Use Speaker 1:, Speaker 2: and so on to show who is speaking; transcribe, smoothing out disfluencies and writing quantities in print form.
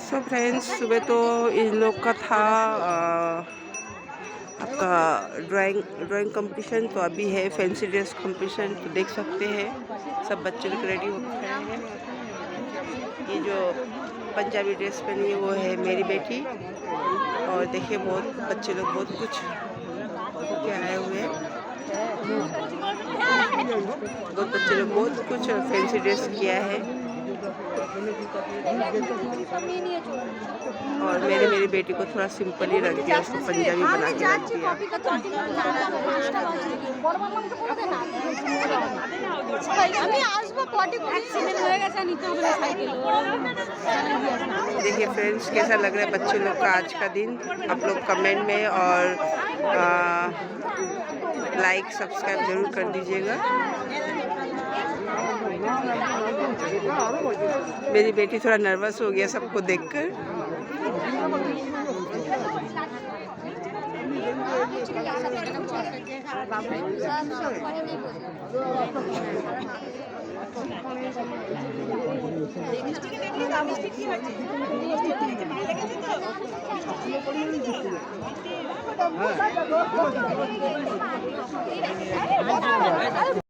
Speaker 1: So friends, सुबह तो इन लोग का था आपका ड्राइंग कंपटीशन, तो अभी है फैंसी ड्रेस कंपटीशन। तो देख सकते हैं सब बच्चे लोग रेडी हो गए हैं। ये जो पंजाबी ड्रेस पहनी है वो है मेरी बेटी। और देखिए बहुत बच्चे लोग बहुत कुछ क्या आए हुए हैं। बहुत बच्चे लोग बहुत कुछ फैंसी ड्रेस किया है। और मैंने मेरी बेटी को थोड़ा सिंपल ही रख दिया, उसको पंजाबी बना के रख दिया। देखिए फ्रेंड्स, कैसा लग रहा है बच्चे लोग का आज का दिन। आप लोग कमेंट में और लाइक सब्सक्राइब जरूर कर दीजिएगा। मेरी बेटी थोड़ा नर्वस हो गया सबको देखकर।